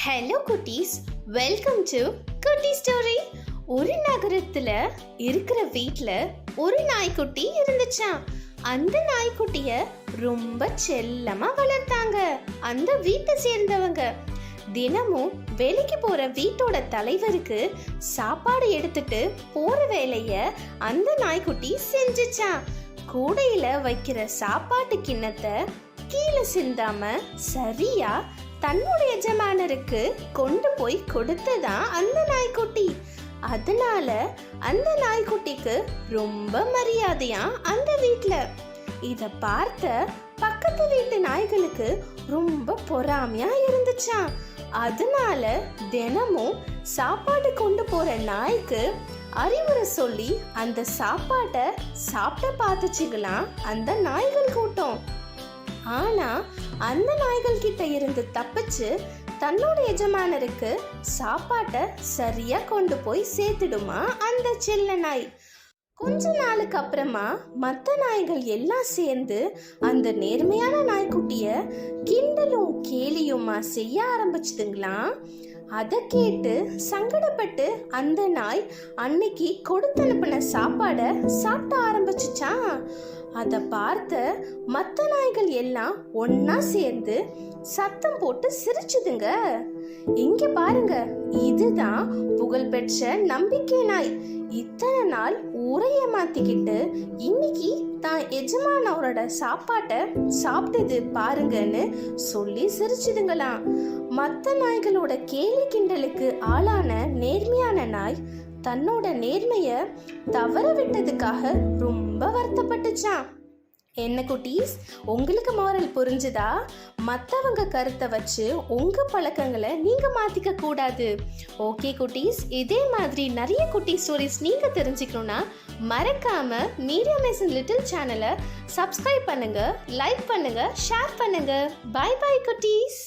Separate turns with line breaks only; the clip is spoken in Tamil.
ஹலோ குட்டீஸ், வெல்கம் டு குட்டி ஸ்டோரி. ஒரு நகரத்துல இருக்கிற வீட்ல ஒரு நாய்க்குட்டி இருந்துச்சாம். அந்த நாய்க்குட்டிய ரொம்ப செல்லமா வளர்த்தாங்க அந்த வீட்டை சேர்ந்தவங்க. தினமும் வேலைக்கு போற வீட்டோட தலைவருக்கு சாப்பாடு எடுத்துட்டு போற வேலைய அந்த நாய்க்குட்டி செஞ்சுச்சான். கூடையில வைக்கிற சாப்பாட்டு கிண்ணத்தை கீழே சிந்தாம சரியா தன்னுடைய எஜமானருக்கு கொண்டு போய் கொடுத்ததான் அந்த நாய்க்குட்டி. அதனால அந்த நாய்க்குட்டிக்கு ரொம்ப மரியாதையா அந்த வீட்ல. இத பார்த்த பக்கத்து வீட்டு நாய்களுக்கு ரொம்ப பொறாமையா இருந்துச்சாம். அதனால தினமும் சாப்பாடு கொண்டு போற நாய்க்கு அறிவுரை சொல்லி அந்த சாப்பாட்டை சாப்பிட பார்த்துச்சுக்கலாம் அந்த நாய்கள் கூட்டம். ஆனா அந்த நாய்கள் கிட்ட இருந்து தப்பிச்சு தன்னோட எஜமானருக்கு சாப்பாட்டை சரியா கொண்டு போய் சேர்த்துடுமா அந்த செல்ல நாய். கொஞ்ச நாளுக்கு அப்புறமா மற்ற நாய்கள் எல்லாம் சேர்ந்து அந்த நேர்மையான நாய்க்குட்டிய கிண்டலும் கேலியுமா செய்ய ஆரம்பிச்சுதுங்களாம். அதை கேட்டு சங்கடப்பட்டு அந்த நாய் அன்னைக்கு கொடுத்து அனுப்பின சாப்பாடை சாப்பிட ஆரம்பிச்சுச்சான். அதை பார்த்த மற்ற நாய்கள் எல்லாம் ஒன்னா சேர்ந்து சத்தம் போட்டு சிரிச்சுதுங்க. இங்க பாருங்க, இதுதான் புகழ்பெற்ற நம்பிக்கை நாய். இத்தனை நாள் ஊரை ஏமாத்திக்கிட்டு இன்னைக்கு தான் எஜமானவரோட சாப்பாட்டை சாப்பிட்டது பாருங்கன்னு சொல்லி சிரிச்சுதுங்களாம். மற்ற நாய்களோட கேலி கிண்டலுக்கு ஆளான நேர்மையான நாய் தன்னோட நேர்மைய தவற விட்டதுக்காக ரொம்ப வருத்தப்பட்டுச்சான். என்ன குட்டீஸ், உங்களுக்கு மாரல் புரிஞ்சுதா? மற்றவங்க கருத்தை வச்சு உங்க பழக்கங்களை நீங்க மாத்திக்க கூடாது. ஓகே குட்டீஸ், இதே மாதிரி நிறைய குட்டி ஸ்டோரிஸ் நீங்க தெரிஞ்சுக்கணும்னா மறக்காம மீடியா மேசன் லிட்டில் சேனலை சப்ஸ்கிரைப் பண்ணுங்க, லைக் பண்ணுங்க, ஷேர் பண்ணுங்க. பை பை குட்டீஸ்.